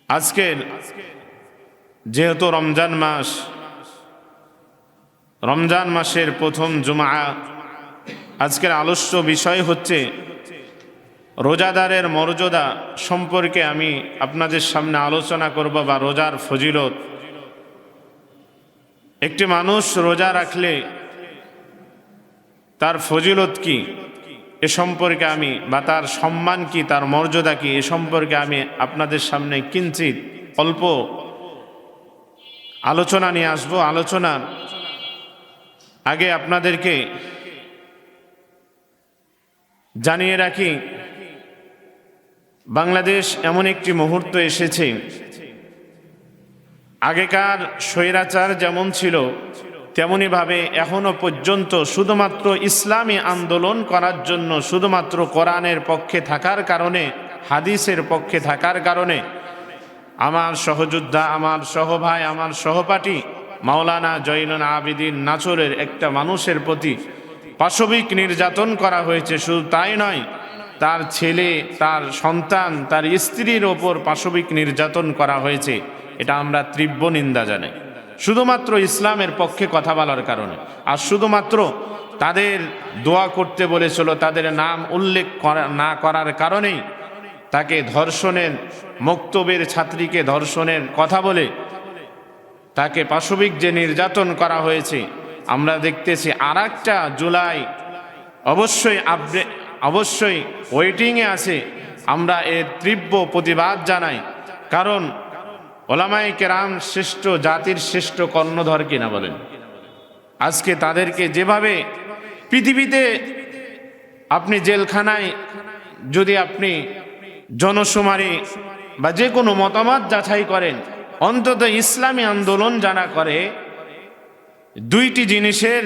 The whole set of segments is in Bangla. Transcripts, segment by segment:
আজকের যেহেতু রমজান মাসের প্রথম জুমআ, আজকের আলোচ্য বিষয় হচ্ছে রোজাদারের মর্যাদা সম্পর্কে আমি আপনাদের সামনে আলোচনা করব, বা রোজার ফজিলত। একটি মানুষ রোজা রাখলে তার ফজিলত কি এ সম্পর্কে আমি, বা তার সম্মান কি, তার মর্যাদা কি, এ সম্পর্কে আমি আপনাদের সামনে কিঞ্চিত অল্প আলোচনা নিয়ে আসব। আলোচনার আগে আপনাদেরকে জানিয়ে রাখি, বাংলাদেশ এমন একটি মুহূর্ত এসেছে, আগেকার স্বৈরাচার যেমন ছিল তেমনিভাবে এখনো পর্যন্ত শুধুমাত্র ইসলামী আন্দোলন করার জন্য, শুধুমাত্র কোরআনের পক্ষে থাকার কারণে, হাদিসের পক্ষে থাকার কারণে আমার সহযোদ্ধা, আমার সহভাই, আমার সহপাঠী মাওলানা জয়নুল আবেদিন নাছোরের একটা মানুষের প্রতি পাশবিক নির্যাতন করা হয়েছে। শুধু তাই নয়, তার ছেলে, তার সন্তান, তার স্ত্রীর ওপর পাশবিক নির্যাতন করা হয়েছে। এটা আমরা তীব্র নিন্দা জানাই, শুধুমাত্র ইসলামের পক্ষে কথা বলার কারণে। আর শুধুমাত্র তাদের দোয়া করতে বলেছিল, তাদের নাম উল্লেখ না করার কারণেই তাকে ধর্ষণের, মক্তবের ছাত্রীকে ধর্ষণের কথা বলে তাকে পাশবিক যে নির্যাতন করা হয়েছে আমরা দেখতেছি। আর একটা জুলাই অবশ্যই ওয়েটিংয়ে আছে। আমরা এর তীব্র প্রতিবাদ জানাই, কারণ ওলামায়ে কেরাম শ্রেষ্ঠ, জাতির শ্রেষ্ঠ কর্ণধর কিনা বলেন। আজকে তাদেরকে যেভাবে পৃথিবীতে আপনি জেলখানায় যদি আপনি জনশুমারি বা যে কোনো মতামত যাচাই করেন, অন্তত ইসলামী আন্দোলন যারা করে দুইটি জিনিসের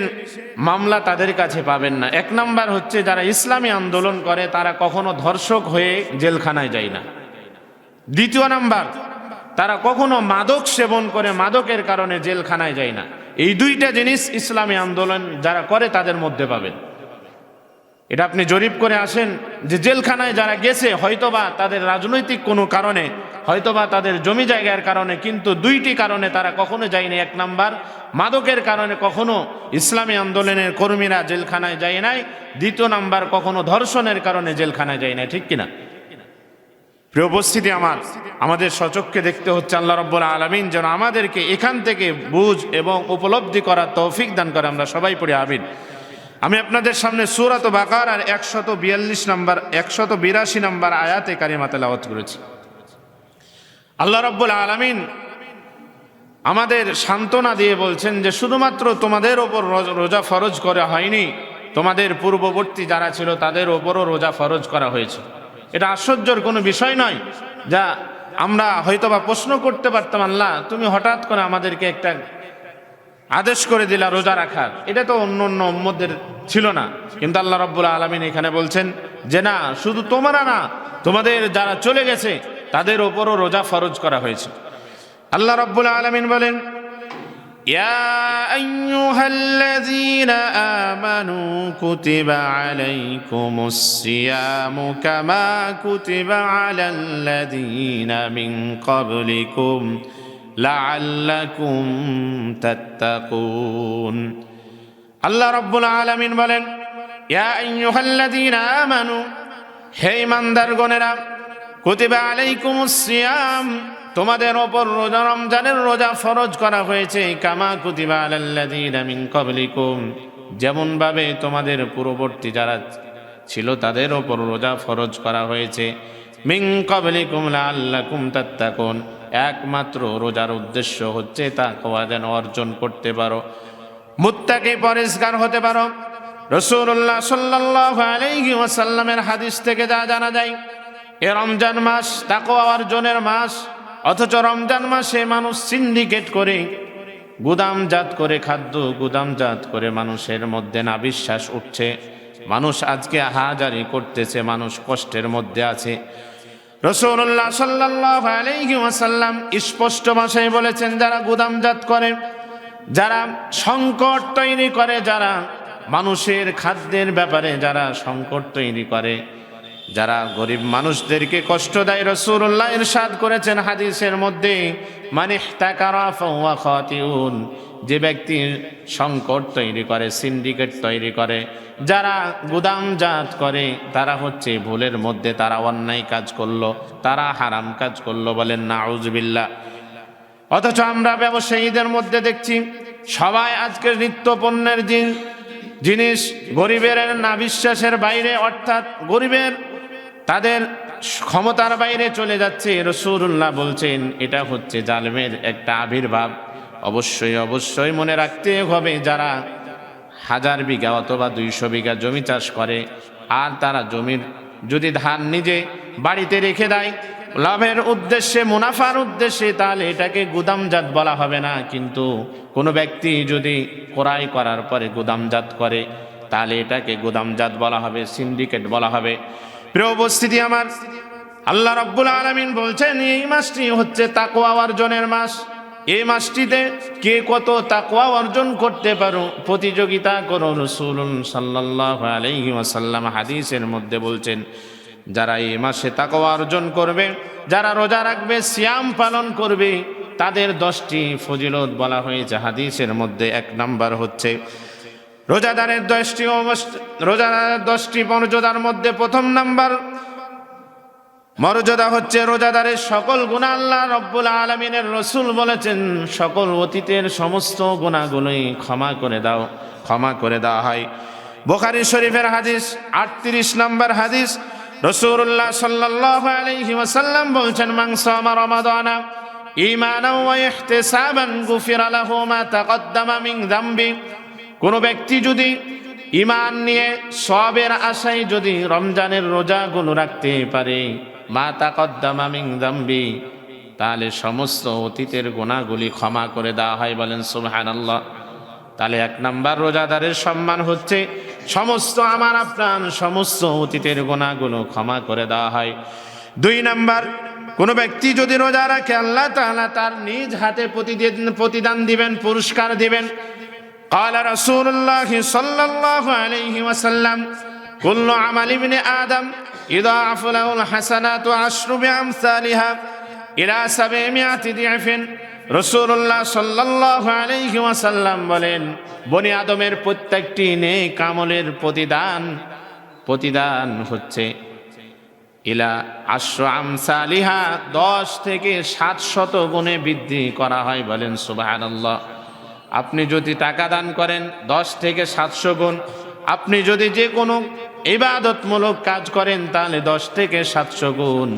মামলা তাদের কাছে পাবেন না। এক নাম্বার হচ্ছে, যারা ইসলামী আন্দোলন করে তারা কখনো ধর্ষক হয়ে জেলখানায় যায় না। দ্বিতীয় নাম্বার, তারা কখনো মাদক সেবন করে মাদকের কারণে জেলখানায় যায় না। এই দুইটা জিনিস ইসলামী আন্দোলন যারা করে তাদের মধ্যে পাবেন। এটা আপনি জরিপ করে আসেন যে জেলখানায় যারা গেছে, হয়তোবা তাদের রাজনৈতিক কোনো কারণে, হয়তোবা তাদের জমি জায়গার কারণে, কিন্তু দুইটি কারণে তারা কখনো যায়নি। এক নাম্বার, মাদকের কারণে কখনো ইসলামী আন্দোলনের কর্মীরা জেলখানায় যায় নাই। দ্বিতীয় নাম্বার, কখনো ধর্ষণের কারণে জেলখানায় যায় নাই। ঠিক কিনা? প্রিয় উপস্থিতি, আমাদের সচক্ষে দেখতে হচ্ছে। আল্লাহ রাব্বুল আলামিন যেন আমাদেরকে এখান থেকে বুঝ এবং উপলব্ধি করার তৌফিক দান করে। আমরা সবাই পড়ি আমিন। আমি আপনাদের সামনে সূরা বাকারার 182 নম্বর আয়াতে কারিমা তেলাওয়াত করেছি। আল্লাহ রাব্বুল আলামিন আমাদের সান্ত্বনা দিয়ে বলছেন যে শুধুমাত্র তোমাদের ওপর রোজা ফরজ করা হয়নি, তোমাদের পূর্ববর্তী যারা ছিল তাদের ওপরও রোজা ফরজ করা হয়েছে। এটা আশ্চর্যের কোনো বিষয় নয়, যা আমরা হয়তোবা প্রশ্ন করতে পারতাম, আল্লাহ তুমি হঠাৎ করে আমাদেরকে একটা আদেশ করে দিলা রোজা রাখার, এটা তো অন্য উম্মতদের ছিল না। কিন্তু আল্লাহ রাব্বুল আলামিন এখানে বলছেন যে না, শুধু তোমরা না, তোমাদের যারা চলে গেছে তাদের ওপরও রোজা ফরজ করা হয়েছে। আল্লাহ রাব্বুল আলামিন বলেন, ইয়া আইয়ুহাল্লাযীনা আমানু কুতিবা আলাইকুমুস সিয়ামু কামা কুতিবা আলাল্লাযীনা মিন ক্বাবলিকুম লাআল্লাকুম তাত্তাকুন। আল্লাহ রাব্বুল আলামিন বলেন, ইয়া আইয়ুহাল্লাযীনা আমানু, হে ঈমানদারগণেরা, কুতিবা আলাইকুমুস সিয়াম, তোমাদের ওপর রোজা, রমজানের রোজা ফরজ করা হয়েছে। কামা কুতিবা আলাল্লাযীনা মিন ক্বাবলিকুম, যেমন ভাবে তোমাদের পূর্ববর্তী যারা ছিল তাদের ওপর রোজা ফরজ করা হয়েছে। মিন ক্বাবলিকুম লাআল্লাকুম তাত্তাকুন, একমাত্র রোজার উদ্দেশ্য হচ্ছে তাকওয়া যেন অর্জন করতে পারো, মুত্তাকি পরেজগার হতে পারো। রাসূলুল্লাহ সাল্লাল্লাহু আলাইহি ওয়াসাল্লামের হাদিস থেকে যা জানা যায়, এ রমজান মাস তাকওয়া অর্জনের মাস। অথচ রমজান মাসে মানুষ সিন্ডিকেট করে, গুদামজাত করে, খাদ্য গুদামজাত করে মানুষের মধ্যে না বিশ্বাস উঠছে। মানুষ আজকে হাজারি করতেছে, মানুষ কষ্টের মধ্যে আছে। রাসূলুল্লাহ সাল্লাল্লাহু আলাইহি ওয়াসাল্লাম স্পষ্ট ভাষায় বলেছেন, যারা গুদামজাত করে, যারা সংকট তৈরি করে, যারা মানুষের খাদ্যের ব্যাপারে যারা সংকট তৈরি করে, যারা গরিব মানুষদেরকে কষ্ট দেয়, রাসূলুল্লাহ ইরশাদ করেছেন হাদিসের মধ্যে, মান ইহতাকারা ফাহুয়া খাতিউন, যে ব্যক্তি সংকট তৈরি করে, সিন্ডিকেট তৈরি করে, যারা গুদামজাত করে, তারা হচ্ছে ভুলের মধ্যে, তারা অন্যায় কাজ করলো, তারা হারাম কাজ করলো, বলেন নাউজুবিল্লাহ। অথচ আমরা ব্যবসায়ীদের মধ্যে দেখছি সবাই আজকের নিত্য পণ্যের জিনিস গরিবের না বিশ্বাসের বাইরে, অর্থাৎ গরিবের তাদের ক্ষমতার বাইরে চলে যাচ্ছে। রাসূলুল্লাহ বলছেন এটা হচ্ছে জালেমের একটা আবির্ভাব। অবশ্যই অবশ্যই মনে রাখতে হবে, যারা 1000 বিঘা অথবা 200 বিঘা জমি চাষ করে, আর তারা জমির যদি ধান নিজে বাড়িতে রেখে দেয় লাভের উদ্দেশ্যে, মুনাফার উদ্দেশ্যে, তাহলে এটাকে গুদামজাত বলা হবে না। কিন্তু কোনো ব্যক্তি যদি ক্রয় করার পরে গুদামজাত করে, তাহলে এটাকে গুদামজাত বলা হবে, সিন্ডিকেট বলা হবে। প্রিয় উপস্থিতি আমার, আল্লাহ রাব্বুল আলামিন বলছেন এই মাসটি হচ্ছে তাকওয়া অর্জনের মাস। এই মাসটিতে কে কত তাকওয়া অর্জন করতে পারো প্রতিযোগিতা করো। রাসূলুল্লাহ সাল্লাল্লাহু আলাইহি ওয়াসাল্লাম হাদিসের মধ্যে বলছেন, যারা এই মাসে তাকওয়া অর্জন করবে, যারা রোজা রাখবে, সিয়াম পালন করবে, তাদের 10টি ফজিলত বলা হয়েছে হাদিসের মধ্যে। 1 নাম্বার হচ্ছে রোজাদারের 10টি মর্যাদার মধ্যে প্রথম নাম্বার মর্যাদা হচ্ছে রোজাদারের সকল গুনাহ আল্লাহ রব্বুল আলামিনের রাসূল বলেছেন সকল অতীতের সমস্ত গুনাহগুলোই ক্ষমা করে দেওয়া হয়। বুখারী শরীফের হাদিস 38 নম্বর হাদিস, রাসূলুল্লাহ সাল্লাল্লাহু আলাইহি ওয়াসাল্লাম বলছেন, মান সামা রমাদানা ঈমানান ওয়া ইহতিসাবান গুফিরা লাহু মা তাকদ্দামা মিন যামবি। কোন ব্যক্তি যদি ঈমান নিয়ে সওয়াবের আশায় যদি রমজানের রোজাগুলো রাখতে পারে, মা তাকদ্দামা মিন যামবি, তাহলে সমস্ত অতীতের গুনাহগুলি ক্ষমা করে দেওয়া হয়, বলেন সুবহানাল্লাহ। তাহলে 1 নাম্বার রোজাদারের সম্মান হচ্ছে সমস্ত আমার আপনার সমস্ত অতীতের গুনাহগুলো ক্ষমা করে দেওয়া হয়। 2 নাম্বার, কোন ব্যক্তি যদি রোজা রাখে আল্লাহ তাআলা তার নিজ হাতে প্রতিদান দিবেন, পুরস্কার দিবেন। قال رسول الله صلى الله عليه وسلم كل عمل ابن آدم يضاعف له الحسنات عشر بأمثالها إلى 700 ضعف। রাসূলুল্লাহ সাল্লাল্লাহু আলাইহি ওয়াসাল্লাম বলেন, বনি আদমের প্রত্যেকটি নেক আমলের প্রতিদান হচ্ছে ইলা 10 আমসালিহা, 10 থেকে 700 গুণে বৃদ্ধি করা হয়, বলেন সুবহানাল্লাহ। আপনি যদি টাকা দান করেন 10 থেকে 700 গুণ, আপনি যদি যে কোনো ইবাদতমূলক কাজ করেন তাহলে 10 থেকে 700 গুণ।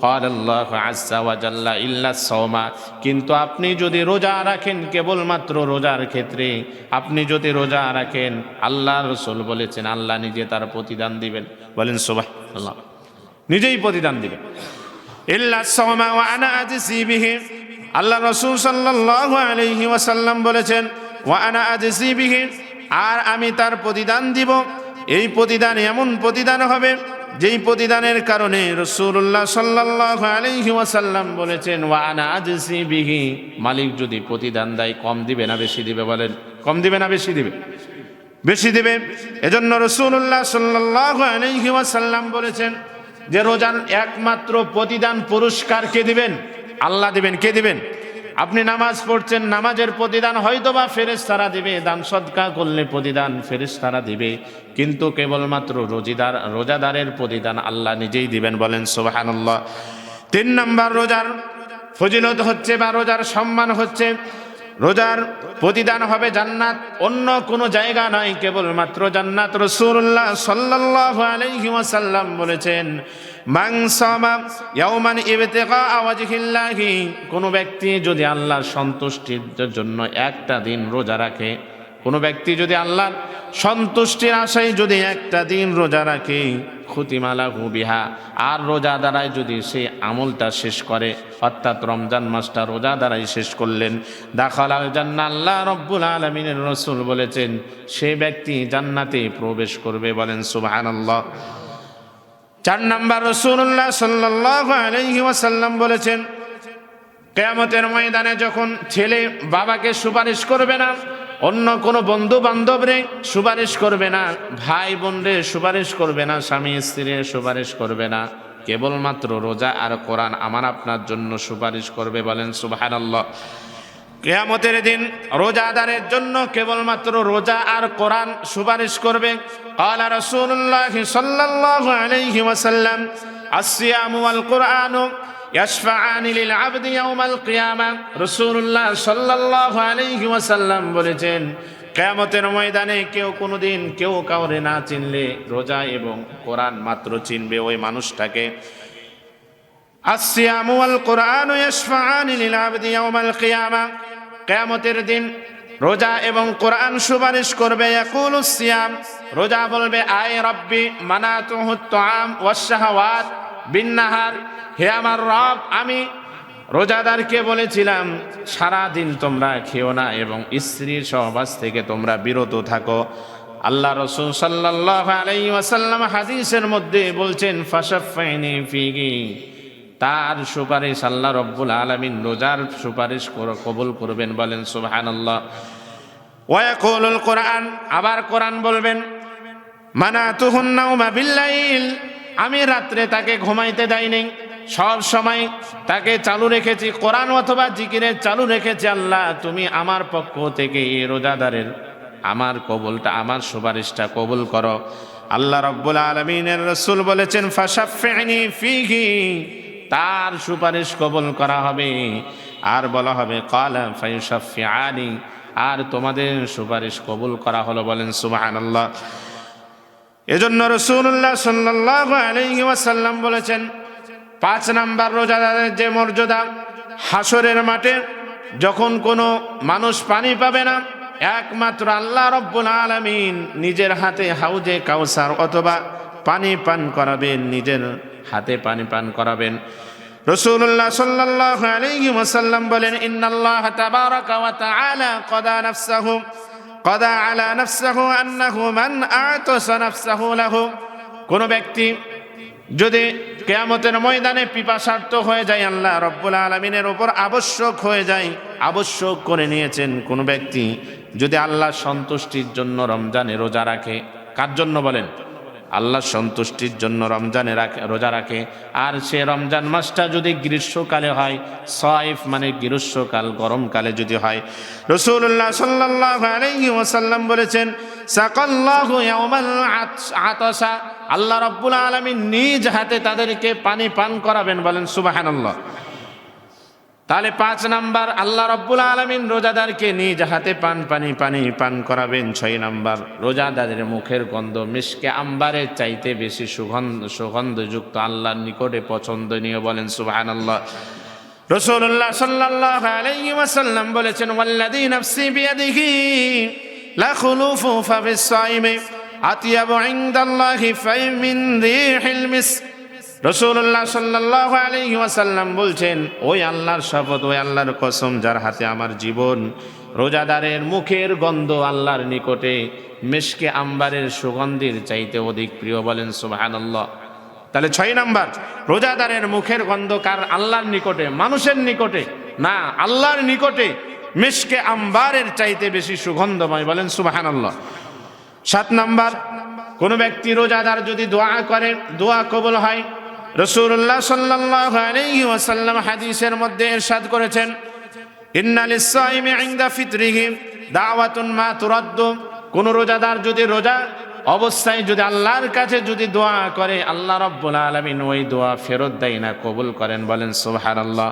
ক্বালাল্লাহু আযজা ওয়া জাল্লা ইল্লা সাওমা, কিন্তু আপনি যদি রোজা রাখেন, কেবলমাত্র রোজার ক্ষেত্রে আপনি যদি রোজা রাখেন, আল্লাহ রাসূল বলেছেন আল্লাহ নিজে তার প্রতিদান দিবেন, বলেন সুবহানাল্লাহ, নিজেই প্রতিদান দিবেন। ইল্লা সাওমা ওয়া আনা আজজি বিহি, আল্লাহ রাসূল সাল্লাল্লাহু আলাইহি ওয়াসাল্লাম বলেছেন ওয়া আনা আজজি বিহি, আর আমি তার প্রতিদান দিব। এই প্রতিদান এমন প্রতিদান হবে যেই প্রতিদানের কারণে রাসূলুল্লাহ সাল্লাল্লাহু আলাইহি ওয়াসাল্লাম বলেছেন ওয়া আনা আজজি বিহি, মালিক যদি প্রতিদান দেয় কম দিবে না বেশি দিবে, বলেন কম দিবে না বেশি দিবে? বেশি দিবে। এজন্য রাসূলুল্লাহ সাল্লাল্লাহু আলাইহি ওয়াসাল্লাম বলেছেন যে রোজার একমাত্র প্রতিদান পুরস্কার কে দিবেন? আল্লাহ দিবেন। কে দিবেন? আপনি নামাজ পড়ছেন, নামাজের প্রতিদান হয়তোবা ফেরেশতারা দিবে, দান সদকা করলে প্রতিদান ফেরেশতারা দিবে, কিন্তু কেবলমাত্র রোজাদারের প্রতিদান আল্লাহ নিজেই দিবেন, বলেন সুবহানাল্লাহ। 3 নাম্বার রোজার ফজিলত হচ্ছে বা রোজার সম্মান হচ্ছে, রোজার প্রতিদান হবে জান্নাত, অন্য কোনো জায়গা নয়, কেবলমাত্র জান্নাত। রাসূলুল্লাহ সাল্লাল্লাহু আলাইহি ওয়াসাল্লাম বলেছেন, মান সামা ইয়াওমান ইবতিগা ওয়াজহিল্লাহি, কোন ব্যক্তি যদি আল্লাহর সন্তুষ্টির জন্য একটা দিন রোজা রাখে, কোন ব্যক্তি যদি আল্লাহর সন্তুষ্টির আশায় যদি একটা দিন রোজা রাখে, খুতিমা লাহু বিহা, আর রোজা দ্বারাই যদি সে আমলটা শেষ করে, অর্থাৎ রমজান মাসটা রোজা দ্বারাই শেষ করলেন, দাখালাল জান্নাহ, আল্লাহ রাব্বুল আলামিনের রাসূল বলেছেন সে ব্যক্তি জান্নাতে প্রবেশ করবে, বলেন সুবহানাল্লাহ। 4 নাম্বার রাসূলুল্লাহ সাল্লাল্লাহু আলাইহি ওয়াসাল্লাম বলেছেন, কিয়ামতের ময়দানে যখন ছেলে বাবাকে সুপারিশ করবে না, অন্য কোনো বন্ধু বান্ধবরে সুপারিশ করবে না, ভাই বোনরে সুপারিশ করবে না, স্বামী স্ত্রীর সুপারিশ করবে না, কেবলমাত্র রোজা আর কোরআন আমার আপনার জন্য সুপারিশ করবে। বলেন সুবহানাল্লাহ। কিয়ামতের দিন রোজাদারের জন্য কেবলমাত্র রোজা আর কোরআন সুপারিশ করবে। ক্বালা রাসূলুল্লাহ সাল্লাল্লাহু আলাইহি ওয়াসাল্লাম আসসিয়ামু ওয়াল কুরআনু ইয়াশফাআনি লিল আবদি ইয়াউমাল কিয়ামা। রাসূলুল্লাহ সাল্লাল্লাহু আলাইহি ওয়াসাল্লাম বলেছেন, কিয়ামতের ময়দানে কেউ কোনোদিন কেউ কাউরে না চিনলে রোজা এবং কোরআন মাত্র চিনবে ওই মানুষটাকে। আসসিয়ামু ওয়াল কুরআনু ইয়াশফাআনি লিল আবদি ইয়াউমাল কিয়ামা। কিয়ামতের দিন রোজা এবং কোরআন সুপারিশ করবে। ইয়াকুলুস সিয়াম, রোজা বলবে আয় রব্বি মানাতুহুত তুআম ওয়াশ শাহাওয়াত বিন নাহার, হে আমার রব, আমি রোজাদারকে বলেছিলাম সারা দিন তোমরা খেও না এবং স্ত্রীর সহবাস থেকে তোমরা বিরত থাকো। আল্লাহ রাসূল সাল্লাল্লাহু আলাইহি ওয়াসাল্লাম হাদিসের মধ্যে বলছেন ফাশাফাইনি ফিহি, তার সুপারিশ আল্লাহ রব্বুল আলামিন রোজার সুপারিশ কবুল করবেন। বলেন সুবহানাল্লাহ। ওয়া ইয়াকুলুল কোরআন, আবার কোরআন বলবেন মানাতুহুন নাওমা বিল্লাইল, আমি রাত্রে তাকে ঘুমাইতে দেইনি, সব সময় তাকে চালু রেখেছি, কোরআন অথবা জিকিরে চালু রেখেছি। আল্লাহ তুমি আমার পক্ষ থেকে এই রোজাদারের আমার কবুলটা, আমার সুপারিশটা কবুল করো। আল্লাহ রব্বুল আলামিনের রাসূল বলেছেন ফাশাফিনি ফিহি, তার সুপারিশ কবুল করা হবে। আর বলা হবে ক্বালা ফায়ুশাফিআনি, আর তোমাদের সুপারিশ কবুল করা হলো। বলেন সুবহানাল্লাহ। এজন্য রাসূলুল্লাহ সাল্লাল্লাহু আলাইহি ওয়াসাল্লাম বলেছেন 5 নাম্বার রোজাদারের যে মর্যাদা, হাসরের মাঠে যখন কোনো মানুষ পানি পাবে না, একমাত্র আল্লাহ রব্বুল আলামিন নিজের হাতে হাউজে কাউসার অথবা পানি পান করাবেন, নিজের হাতে পানি পান করাবেন। রাসূলুল্লাহ সাল্লাল্লাহু আলাইহি ওয়াসাল্লাম বলেন ইন্নাল্লাহ তাবারাকা ওয়া তাআলা ক্বাদা আলা নাফসিহি আন্নাহু মান আ'তাসা নাফসাহু লাহু, কোন ব্যক্তি যদি কিয়ামতের ময়দানে পিপাসার্ত হয়ে যায়, আল্লাহ রব্বুল আলামিনের উপর আবশ্যক হয়ে যায়, আবশ্যক করে নিয়েছেন কোন ব্যক্তি যদি আল্লাহর সন্তুষ্টির জন্য রমজানে রোজা রাখে। কার জন্য বলেন? আল্লাহর সন্তুষ্টির জন্য রমজানে রোজা রাখে। আর সে রমজান মাসটা যদি গ্রীষ্মকালে হয়, সাইফ মানে গ্রীষ্মকাল, গরমকালে যদি হয়, রাসূলুল্লাহ সাল্লাল্লাহু আলাইহি ওয়াসাল্লাম বলেছেন সাকাল্লাহু ইয়াউমাল আতাসা, আল্লাহ রাব্বুল আলামিন নিজ হাতে তাদেরকে পানি পান করাবেন। বলেন সুবহানাল্লাহ। তাহলে 5 নাম্বার আল্লাহ রাব্বুল আলামিন রোজাদারকে নিজ হাতে পানি পান করাবেন। 6 নাম্বার রোজাদারের মুখের গন্ধ মিশকে আম্বারের চাইতে বেশি সুগন্ধযুক্ত, আল্লাহর নিকটে পছন্দনীয়। বলেন সুবহানাল্লাহ। রাসূলুল্লাহ সাল্লাল্লাহু আলাইহি ওয়াসাল্লাম বলেছেন ওয়াল্লাযী নাফসি বিয়াদিহি লা খুলুফু ফাবিস সাইমি আতিয়াবু ইনদাল্লাহি ফামিন রিহিল মিস্ক। রাসূলুল্লাহ সাল্লাল্লাহু আলাইহি ওয়াসাল্লাম বলছেন ওই আল্লাহর শপথ, ওই আল্লাহর কসম যার হাতে আমার জীবন, রোজাদারের মুখের গন্ধ আল্লাহর নিকটে মিশকে আম্বারের সুগন্ধির চাইতে অধিক প্রিয়। বলেন সুবহানাল্লাহ। তাহলে 6 নাম্বার রোজাদারের মুখের গন্ধ কার? আল্লাহর নিকটে, মানুষের নিকটে না, আল্লাহর নিকটে মিশকে আম্বারের চাইতে বেশি সুগন্ধময়। বলেন সুবহানাল্লাহ। 7 নাম্বার কোন ব্যক্তি রোজাদার যদি দোয়া করে, দোয়া কবুল হয়। রাসূলুল্লাহ সাল্লাল্লাহু আলাইহি ওয়াসাল্লাম হাদিসের মধ্যে ইরশাদ করেছেন ইন্না লিস-সাইমি ইনদা ফিতরিহি দাওয়াতুন মা তুরাদ্দু, কোন রোজাদার যদি রোজা অবস্থায় যদি আল্লাহর কাছে যদি দোয়া করে, আল্লাহ রাব্বুল আলামিন ওই দোয়া ফেরত দেয় না, কবুল করেন। বলেন সুবহানাল্লাহ।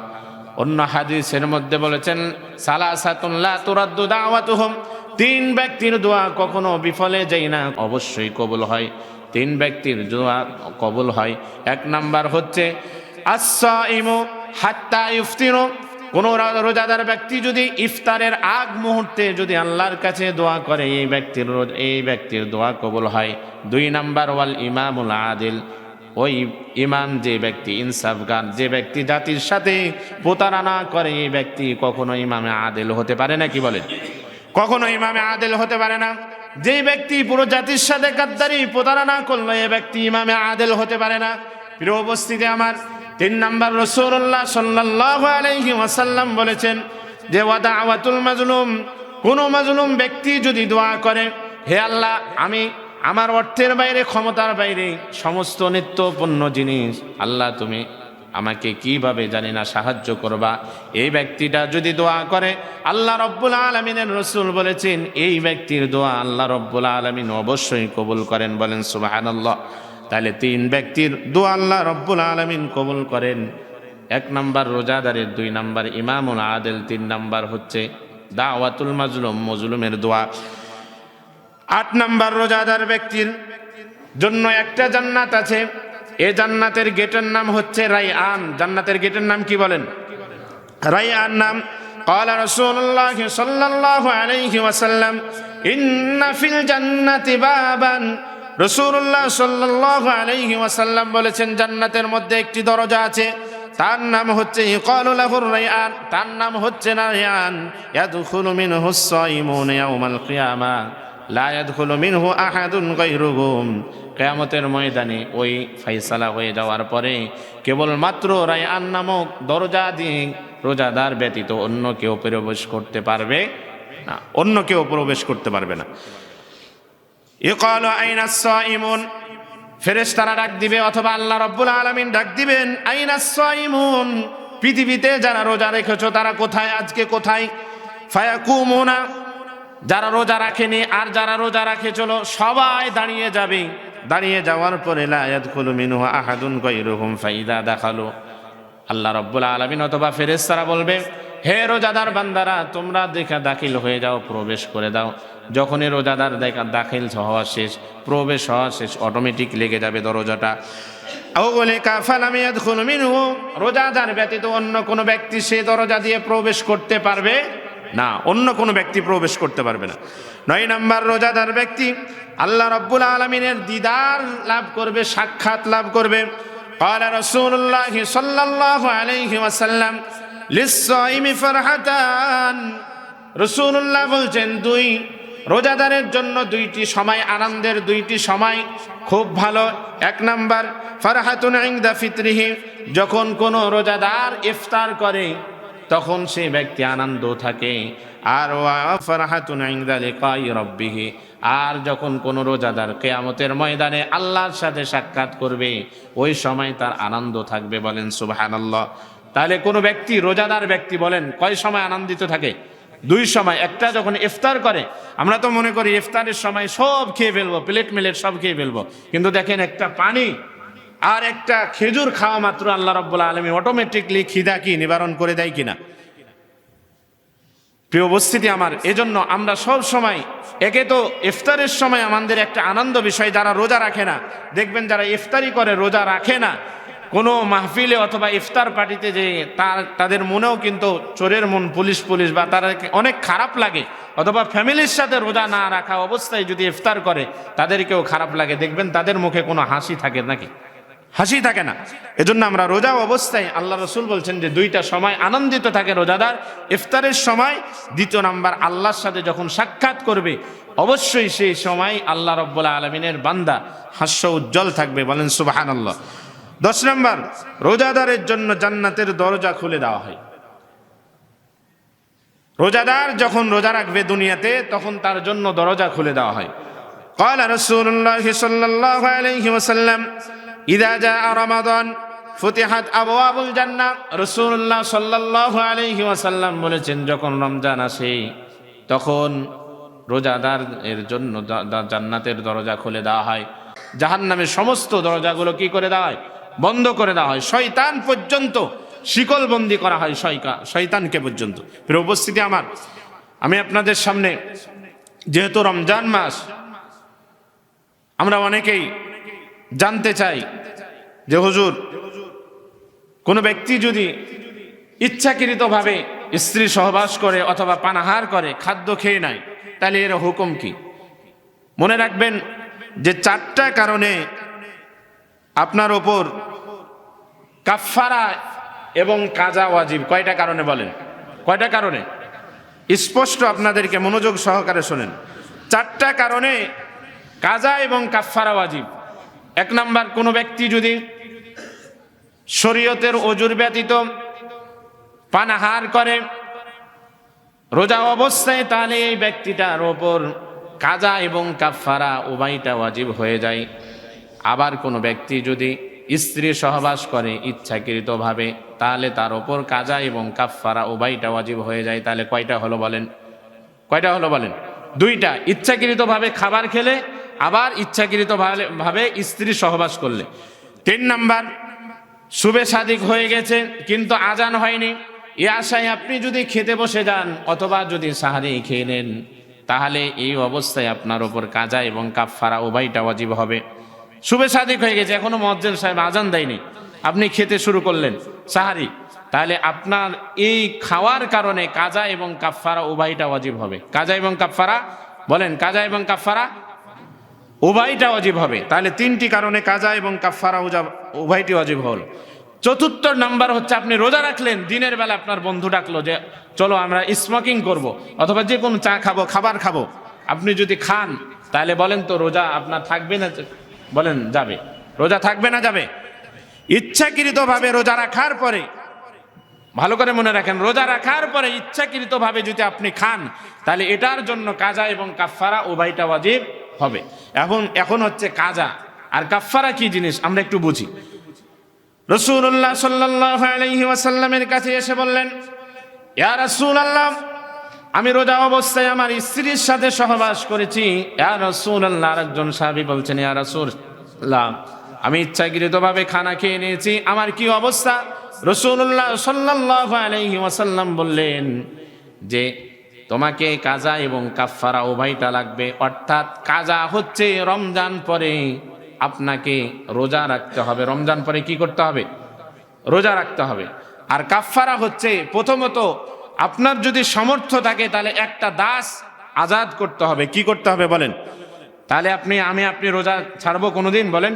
অন্য হাদিসের মধ্যে বলেছেন সালাসাতুন লা তুরাদ্দু দাওয়াতুহুম, 3 ব্যক্তির দোয়া কখনো বিফলে যায় না, অবশ্যই কবুল হয়। 3 ব্যক্তির দোয়া কবুল হয়। 1 নাম্বার হচ্ছে আস-সাইমু হাত্তা ইফতিরু, কোন রোজাদার ব্যক্তি যদি ইফতারের আগ মুহূর্তে যদি আল্লাহর কাছে দোয়া করে, এই ব্যক্তির দোয়া কবুল হয়। 2 নাম্বার ওয়াল ইমামুল আদিল, ওই ইমাম যে ব্যক্তি ইনসাফগান, যে ব্যক্তি জাতির সাথে প্রতারণা করে, এই ব্যক্তি কখনো ইমামে আদিল হতে পারে না। কি বলেন? কখনো ইমামে আদিল হতে পারে না। যে ব্যক্তি পুরো জাতির সাথে গাদ্দারি প্রতারণা করলো, এই ব্যক্তি ইমামে আদিল হতে পারে না। প্রিয় উপস্থিতি আমার, 3 নাম্বার রাসূলুল্লাহ সাল্লাল্লাহু আলাইহি ওয়াসাল্লাম বলেছেন যে ওয়া দাওয়াতুল মাজলুম কোনো মাজলুম ব্যক্তি যদি দোয়া করে, হে আল্লাহ, আমি আমার অর্থের বাইরে, ক্ষমতার বাইরে সমস্ত নিত্যপণ্য জিনিস, আল্লাহ তুমি আমাকে কিভাবে জানি না সাহায্য করবা, এই ব্যক্তিটা যদি দোয়া করে, আল্লাহ রব্বুল আলামিনের রাসূল বলেছেন এই ব্যক্তির দোয়া আল্লাহ রব্বুল আলামিন অবশ্যই কবুল করেন। বলেন সুবহানাল্লাহ। তাহলে 3 ব্যক্তির দোয়া আল্লাহ রব্বুল আলামিন কবুল করেন। 1 নাম্বার রোজাদারের, 2 নাম্বার ইমামুল আদিল, 3 নাম্বার হচ্ছে দাওয়াতুল মাজলুম, মজলুমের দোয়া। 8 নাম্বার রোজাদার ব্যক্তির জন্য একটা জান্নাত আছে। এই জান্নাতের গেটের নাম হচ্ছে রাইয়ান। জান্নাতের গেটের নাম কি বলেন? রাইয়ান নাম। قال رسول الله صلى الله عليه وسلم إن في الجنة بابا। রাসূলুল্লাহ সাল্লাল্লাহু আলাইহি ওয়াসাল্লাম বলেছেন জান্নাতের মধ্যে একটি দরজা আছে, তার নাম হচ্ছে ইকালু লাহুর রাইয়ান, তার নাম হচ্ছে রাইয়ান। ইয়াদখুলু মিনহু আস-সাইমুন ইয়াওমাল কিয়ামা লা ইয়াদখুলু মিনহু আহাদুন গায়রুহুম। কিয়ামতের ময়দানে ওই ফয়সালা হয়ে যাওয়ার পরে কেবলমাত্র রাইয়ান নামক দরজা দিয়ে রোজাদার ব্যতীত অন্য কেউ প্রবেশ করতে পারবে না, অন্য কেউ প্রবেশ করতে পারবে না। ইকালু আইনাস সাইমুন, ফেরেশতারা ডাক দিবে অথবা আল্লাহ রাব্বুল আলামিন ডাক দিবেন, আইনাস সাইমুন, পৃথিবীতে যারা রোজা রেখেছো তারা কোথায়, আজকে কোথায়? ফায়াকুমুনা, যারা রোজা রাখেনি আর যারা রোজা রাখে চলো সবাই দাঁড়িয়ে যাবে। দাঁড়িয়ে যাওয়ার পরে লা ইয়াদখুলু মিনহু আহাদুন গায়রুহুম ফাইদা দাখালু, আল্লাহ রাব্বুল আলামিন অথবা ফেরেশতারা বলবে, হে রোজাদার বান্দারা তোমরা দেখা দাখিল হয়ে যাও, প্রবেশ করে দাও। যখনই রোজাদার দেখা দাখিল হওয়া শেষ, প্রবেশ হওয়া শেষ, অটোমেটিক লেগে যাবে দরজাটা। রোজাদার ব্যতীত অন্য কোনো ব্যক্তি সে দরজা দিয়ে প্রবেশ করতে পারবে না, অন্য কোনো ব্যক্তি প্রবেশ করতে পারবে না। 9 নাম্বার রোজাদার ব্যক্তি আল্লাহ রাব্বুল আলামিনের দিদার লাভ করবে, সাক্ষাৎ লাভ করবে। قال رسول الله صلى الله عليه وسلم للصائم فرحتان। রাসূলুল্লাহ বলছেন রোজাদারের জন্য 2টি সময়, আনন্দের 2টি সময় খুব ভালো। 1 নাম্বার ফারহাতুন ইনদা ফিতরিহি, যখন কোনো রোজাদার ইফতার করে তখন সেই ব্যক্তি আনন্দ থাকে। আর ওয়া ফারহাতুন ইনদা লিকাই রাব্বিহি, আর যখন কোনো রোজাদার কিয়ামতের ময়দানে আল্লাহর সাথে সাক্ষাৎ করবে ওই সময় তার আনন্দ থাকবে। বলেন সুবহানাল্লাহ। তাহলে কোনো ব্যক্তি, রোজাদার ব্যক্তি বলেন কয় সময় আনন্দিত থাকে? 2 সময়। একটা যখন ইফতার করে, আমরা তো মনে করি ইফতারের সময় সব খেয়ে ফেলবো, প্লেট মিলেট সব খেয়ে ফেলবো, কিন্তু দেখেন একটা পানি আর একটা খেজুর খাওয়া মাত্র আল্লাহ রাব্বুল আলামিন অটোমেটিকলি খিদা কি নিবারণ করে দেয় কিনা? প্রিয় উপস্থিতি আমার, এজন্য আমরা সব সময়, একে তো ইফতারের সময় আমাদের একটা আনন্দ বিষয়, যারা রোজা রাখে না দেখবেন, যারা ইফতারি করে রোজা রাখে না, কোনো মাহফিলে অথবা ইফতার পার্টিতে যে তাদের মনেও কিন্তু চোরের মন, পুলিশ বা তারা অনেক খারাপ লাগে, অথবা ফ্যামিলির সাথে রোজা না রাখা অবস্থায় যদি ইফতার করে তাদেরকেও খারাপ লাগে। দেখবেন তাদের মুখে কোনো হাসি থাকে নাকি? হাসি থাকে না। এজন্য আমরা রোজা অবস্থায়, আল্লাহ রাসূল বলছেন যে 2টা সময় আনন্দিত থাকে রোজাদার। ইফতারের সময়, 2 নাম্বার আল্লাহর সাথে যখন সাক্ষাৎ করবে অবশ্যই সেই সময় আল্লাহ রাব্বুল আলামিনের বান্দা হাস্য উজ্জ্বল থাকবে। বলেন সুবহানাল্লাহ। 10 নাম্বার রোজাদারের জন্য জান্নাতের দরজা খুলে দেওয়া হয়। রোজাদার যখন রোজা রাখবে দুনিয়াতে তখন তার জন্য দরজা খুলে দেওয়া হয়। قال رسول الله صلى الله عليه وسلم إذا جاء رمضان فتحت أبواب الجنة। রাসূলুল্লাহ সাল্লাল্লাহু আলাইহি ওয়াসাল্লাম বলেছেন যখন রমজান আসে তখন রোজাদার এর জন্য জান্নাতের দরজা খুলে দেওয়া হয়। জাহান্নামের সমস্ত দরজাগুলো কি করে দেওয়া হয়? বন্ধ করে দেওয়া হয়। শয়তান পর্যন্ত শিকলবন্দি করা হয়, শয়তানকে পর্যন্ত। প্রিয় উপস্থিতি আমার, আমি আপনাদের সামনে, যেহেতু রমজান মাস, আমরা অনেকেই জানতে চাই যে হুজুর, কোনো ব্যক্তি যদি ইচ্ছাকৃতভাবে স্ত্রী সহবাস করে অথবা পানাহার করে, খাদ্য খেয়ে নেয়, তাহলে এর হুকুম কি? মনে রাখবেন যে 4টা কারণে আপনার ওপর কাফফারা এবং কাজা ওয়াজিব। কয়টা কারণে বলেন? কয়টা কারণে? স্পষ্ট আপনাদেরকে মনোযোগ সহকারে শোনেন। 4টা কারণে কাজা এবং কাফফারা ওয়াজিব। 1 নাম্বার, কোনো ব্যক্তি যদি শরীয়তের ওজুর ব্যতীত পানাহার করে রোজা অবস্থায়, তাহলে এই ব্যক্তিটার ওপর কাজা এবং কাফফারা উভয়টা ওয়াজিব হয়ে যায়। আবার কোনো ব্যক্তি যদি স্ত্রী সহবাস করে ইচ্ছাকৃতভাবে, তাহলে তার ওপর কাজা এবং কাফফারা উভয়টা ওয়াজিব হয়ে যায়। তাহলে কয়টা হলো বলেন? কয়টা হলো বলেন? দুইটা। ইচ্ছাকৃতভাবে খাবার খেলে, আবার ইচ্ছাকৃতভাবে স্ত্রী সহবাস করলে। 3 নাম্বার, শুবে সাদিক হয়ে গেছে কিন্তু আজান হয়নি, এ আশায় আপনি যদি খেতে বসে যান অথবা যদি সাহারি খেয়ে নেন, তাহলে এই অবস্থায় আপনার ওপর কাজা এবং কাফফারা উভয়টা ওয়াজিব হবে। শুবে সাদিক হয়ে গেছে, এখনো মুয়াজ্জিন সাহেব আজান দেয়নি, আপনি খেতে শুরু করলেন সাহারি, তাহলে আপনার এই খাওয়ার কারণে কাজা এবং কাফফারা উভয়টা ওয়াজিব হবে। কাজা এবং কাফফারা বলেন, কাজা এবং কাফফারা উভয়টা ওয়াজিব হবে। তাহলে 3টি কারণে কাজা এবং কাফফারা উভয়টি ওয়াজিব হল। 4 নাম্বার হচ্ছে, আপনি রোজা রাখলেন, দিনের বেলা আপনার বন্ধু ডাকলো যে চলো আমরা স্মোকিং করব, অথবা যে কোনো চা খাবো, খাবার খাবো। আপনি যদি খান, তাহলে বলেন তো রোজা আপনার থাকবে না? বলেন যাবে? রোজা থাকবে না যাবে? ইচ্ছাকৃতভাবে রোজা রাখার পরে, ভালো করে মনে রাখেন, রোজা রাখার পরে ইচ্ছাকৃতভাবে যদি আপনি খান, তাহলে এটার জন্য কাজা এবং কাফফারা উভয়টা ওয়াজিব হবে। এখন হচ্ছে কাজা আর কাফফারা কি জিনিস আমরা একটু বুঝি। রাসূলুল্লাহ সাল্লাল্লাহু আলাইহি ওয়াসাল্লামের কাছে এসে বললেন, ইয়া রাসূলুল্লাহ, আমি রোজা অবস্থায় আমার স্ত্রীর সাথে সহবাস করেছি। ইয়া রাসূলুল্লাহ, আরেকজন সাহাবী বলছেন, ইয়া রাসূলুল্লাহ, আমি ইচ্ছাকৃতভাবে খানা খেয়ে নিয়েছি, আমার কি অবস্থা? রাসূলুল্লাহ সাল্লাল্লাহু আলাইহি ওয়াসাল্লাম বললেন যে তোমাকে কাজা এবং কাফফারা উভয়টা লাগবে। অর্থাৎ কাজা হচ্ছে রমজান পরে আপনাকে রোজা রাখতে হবে। রমজান পরে কি করতে হবে? রোজা রাখতে হবে। আর কাফফারা হচ্ছে, প্রথমত আপনার যদি সামর্থ্য থাকে তাহলে একটা দাস আজাদ করতে হবে। কি করতে হবে বলেন? তাহলে আপনি রোজা ছাড়বো কোনোদিন? বলেন,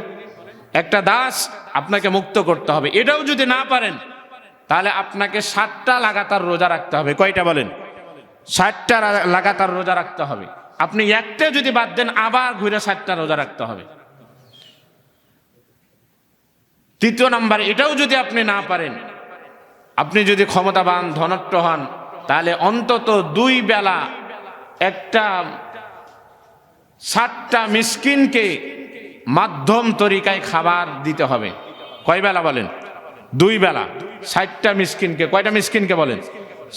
একটা দাস আপনাকে মুক্ত করতে হবে। এটাও যদি না পারেন, তাহলে আপনাকে 7টা লাগাতার রোজা রাখতে হবে। কয়টা বলেন? 7টা লাগাতার রোজা রাখতে হবে। আপনি একটা যদি বাদ দেন, আবার ঘুরে 7টা রোজা রাখতে হবে। 3 নাম্বার, এটাও যদি আপনি না পারেন, আপনি যদি ক্ষমতাবান ধনট্ট হন, তাহলে অন্তত 2 বেলা একটা 60টা মিসকিনকে মাধ্যম তরিকায় খাবার দিতে হবে। কয় বেলা বলেন? 2 বেলা 60টা মিসকিনকে। কয়টা মিসকিনকে বলেন?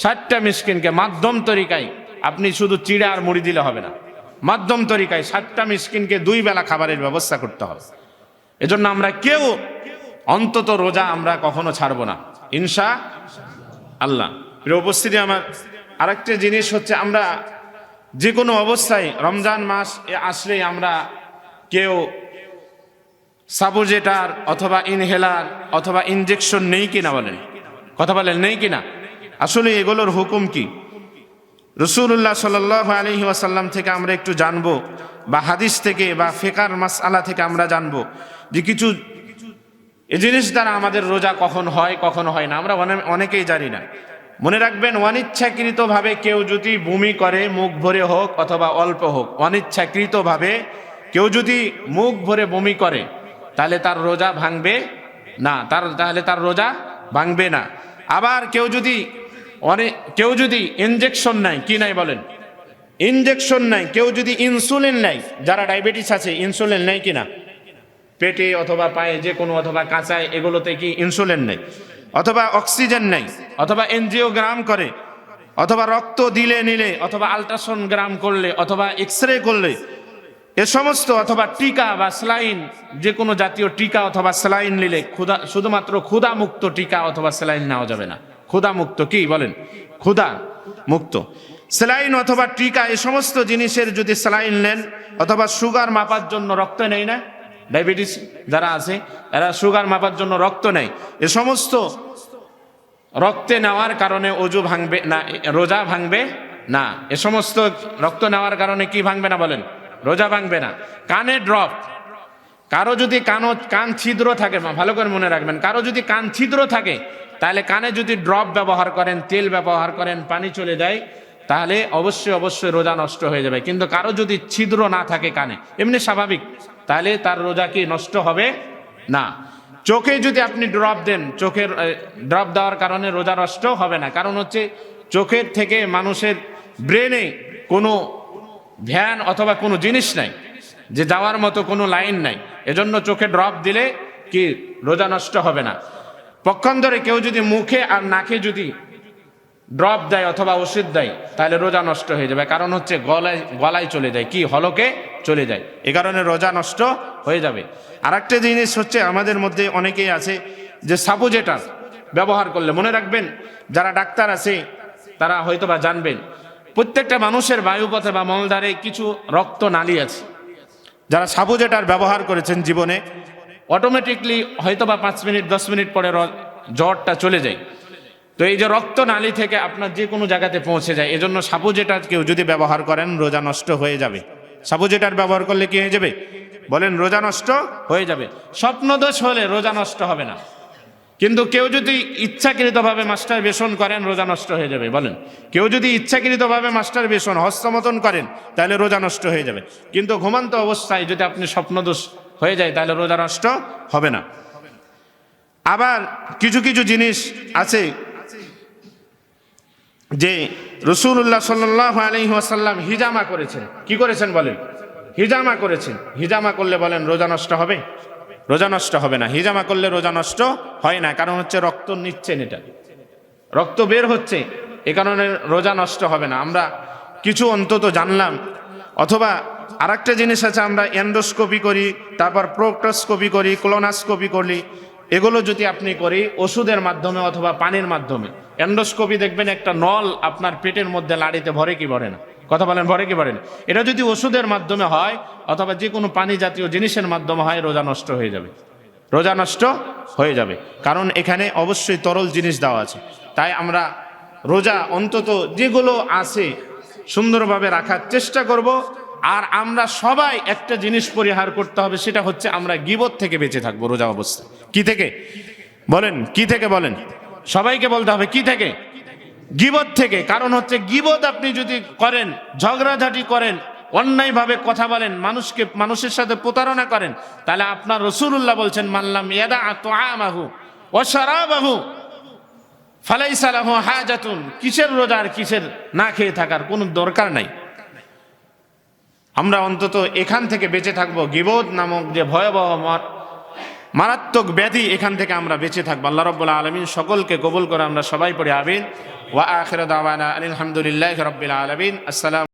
60টা মিসকিনকে মাধ্যম তরিকায়। আপনি শুধু চিড়া আর মুড়ি দিলে হবে না, মাধ্যম তরিকায় 60টা মিসকিনকে 2 বেলা খাবারের ব্যবস্থা করতে হবে। এজন্য আমরা কেউ অন্তত রোজা আমরা কখনো ছাড়বো না ইনশাআল্লাহ। প্রিয় উপস্থিতি আমার, আরেকটা জিনিস হচ্ছে, আমরা যে কোনো অবস্থায় রমজান মাস আসলেই আমরা কেউ সাপোজেটার অথবা ইনহেলার অথবা ইনজেকশন নেই কিনা? বলেন, কথা বলেন, নেই কিনা? আসলে এগুলোর হুকুম কি? রাসূলুল্লাহ সাল্লাল্লাহু আলাইহি ওয়াসাল্লাম থেকে আমরা একটু জানবো, বা হাদিস থেকে বা ফিকহের মাসআলা থেকে আমরা জানবো যে কিছু এই জিনিস দ্বারা আমাদের রোজা কখন হয় কখন হয় না, আমরা অনেকেই জানি না। মনে রাখবেন, অনিচ্ছাকৃতভাবে কেউ যদি বমি করে, মুখ ভরে হোক অথবা অল্প হোক, অনিচ্ছাকৃতভাবে কেউ যদি মুখ ভরে বমি করে, তাহলে তার রোজা ভাঙবে না, তাহলে তার রোজা ভাঙবে না। আবার কেউ যদি ইনজেকশন নেয়, কি নাই বলেন? ইনজেকশন নেয়, কেউ যদি ইনসুলিন নেয়, যারা ডায়াবেটিস আছে ইনসুলিন নেয় কিনা? পেটে অথবা পায়ে যে কোনো, অথবা কাঁচায়, এগুলোতে কি ইনসুলিন নেই, অথবা অক্সিজেন নেই, অথবা এনজিওগ্রাম করে, অথবা রক্ত দিলে নিলে, অথবা আল্ট্রাসোনোগ্রাম করলে, অথবা এক্সরে করলে, এ সমস্ত, অথবা টিকা বা স্যালাইন, যে কোনো জাতীয় টিকা অথবা স্যালাইন নিলে, শুধুমাত্র ক্ষুধা মুক্ত টিকা অথবা স্যালাইন নেওয়া যাবে না। ক্ষুধা মুক্ত কি বলেন? ক্ষুধা মুক্ত স্যালাইন অথবা টিকা, এই সমস্ত জিনিসের যদি স্যালাইন নেন, অথবা সুগার মাপার জন্য রক্ত নেই না, ডায়াবেটিস যারা আছে এরা সুগার মাপার জন্য রক্ত নেয়, এ সমস্ত রক্তে নেওয়ার কারণে অজু ভাঙবে না, রোজা ভাঙবে না। এ সমস্ত রক্ত নেওয়ার কারণে কি ভাঙবে না বলেন? রোজা ভাঙবে না। কানে ড্রপ, কারো যদি কান ছিদ্র থাকে, ভালো করে মনে রাখবেন, কারো যদি কান ছিদ্র থাকে, তাহলে কানে যদি ড্রপ ব্যবহার করেন, তেল ব্যবহার করেন, পানি চলে যায়, তাহলে অবশ্যই রোজা নষ্ট হয়ে যাবে। কিন্তু কারো যদি ছিদ্র না থাকে কানে, এমনি স্বাভাবিক, তাহলে তার রোজা কি নষ্ট হবে না। চোখে যদি আপনি ড্রপ দেন, চোখের ড্রপ দেওয়ার কারণে রোজা নষ্ট হবে না। কারণ হচ্ছে চোখের থেকে মানুষের ব্রেনে কোনো ধ্যান অথবা কোনো জিনিস নাই, যে যাওয়ার মতো কোনো লাইন নাই, এজন্য চোখে ড্রপ দিলে কি রোজা নষ্ট হবে না। পক্ষান্তরে কেউ যদি মুখে আর নাকে যদি ড্রপ দেয় অথবা ওষুধ দেয় তাহলে রোজা নষ্ট হয়ে যাবে, কারণ হচ্ছে গলায় চলে যায়, কি হলকে চলে যায়, এ কারণে রোজা নষ্ট হয়ে যাবে। আর একটা জিনিস হচ্ছে আমাদের মধ্যে অনেকেই আছে যে সাপোজেটার ব্যবহার করলে, মনে রাখবেন যারা ডাক্তার আছে তারা হয়তোবা জানবেন, প্রত্যেকটা মানুষের বায়ুপথে বা মলদ্বারে কিছু রক্ত নালী আছে। যারা সাপোজেটার ব্যবহার করেছেন জীবনে, অটোমেটিকলি হয়তোবা 5 মিনিট 10 মিনিট পরে জ্বরটা চলে যায়। তো এই যে রক্ত নালী থেকে আপনার যে কোনো জায়গাতে পৌঁছে যায়, এজন্য সাপোজেটার কেউ যদি ব্যবহার করেন রোজা নষ্ট হয়ে যাবে। সাপোজেটার ব্যবহার করলে কি হয়ে যাবে বলেন? রোজা নষ্ট হয়ে যাবে। স্বপ্নদোষ হলে রোজা নষ্ট হবে না, কিন্তু কেউ যদি ইচ্ছাকৃতভাবে মাস্টারবেশন করেন রোজা নষ্ট হয়ে যাবে। বলেন, কেউ যদি ইচ্ছাকৃতভাবে মাস্টারবেশন হস্তমতন করেন তাহলে রোজা নষ্ট হয়ে যাবে, কিন্তু ঘুমান্ত অবস্থায় যদি আপনি স্বপ্নদোষ হয়ে যায় তাহলে রোজা নষ্ট হবে না। আবার কিছু কিছু জিনিস আছে যে রাসূলুল্লাহ সাল্লাল্লাহু আলাইহি ওয়াসাল্লাম হিজামা করেছেন। কি করেছেন বলেন? হিজামা করেছেন। হিজামা করলে বলেন রোজা নষ্ট হবে? রোজা নষ্ট হবে না। হিজামা করলে রোজা নষ্ট হয় না, কারণ হচ্ছে রক্ত নিচ্ছেন, এটা রক্ত বের হচ্ছে, এ কারণে রোজা নষ্ট হবে না। আমরা কিছু অন্তত জানলাম। অথবা আরেকটা জিনিস আছে, আমরা এন্ডোস্কোপি করি, তারপর প্রোক্টোস্কোপি করি, কোলোনোস্কোপি করি, এগুলো যদি আপনি করি ওষুধের মাধ্যমে অথবা পানির মাধ্যমে। এন্ডোস্কোপি দেখবেন একটা নল আপনার পেটের মধ্যে লাড়িতে ভরে কি ভরে না? কথা বলেন, ভরে কি ভরে না? এটা যদি ওষুধের মাধ্যমে হয় অথবা যে কোনো পানি জাতীয় জিনিসের মাধ্যমে হয়, রোজা নষ্ট হয়ে যাবে। রোজা নষ্ট হয়ে যাবে, কারণ এখানে অবশ্যই তরল জিনিস দেওয়া আছে। তাই আমরা রোজা অন্তত যেগুলো আছে সুন্দরভাবে রাখার চেষ্টা করব। আর আমরা সবাই একটা জিনিস পরিহার করতে হবে, সেটা হচ্ছে আমরা গীবত থেকে বেঁচে থাকবো রোজা অবস্থায়। কি থেকে বলেন? কি থেকে বলেন? সবাইকে বলতে হবে কি থেকে? গীবত থেকে। কারণ হচ্ছে গীবত আপনি যদি করেন, ঝগড়াঝাটি করেন, অন্যায়ভাবে কথা বলেন, মানুষের সাথে প্রতারণা করেন, তাহলে আপনার রাসূলুল্লাহ বলছেন মাল্লাম ইয়াদা তুআমাহু ওয়া শারাবাহু ফালাইসা লাহু হাজাতুন। কিসের রোজা আর কিসের না খেয়ে থাকার কোনো দরকার নাই। আমরা অন্তত এখান থেকে বেঁচে থাকবো, গীবত নামক যে ভয়াবহ মারাত্মক ব্যাধি, এখান থেকে আমরা বেঁচে থাকবো। আল্লাহ রাব্বুল আলামিন সকলকে কবুল করে। আমরা সবাই পড়ি আমিন। ওয়া আখিরু দাওয়ানা আলহামদুলিল্লাহি রাব্বিল আলামিন। আসসালামু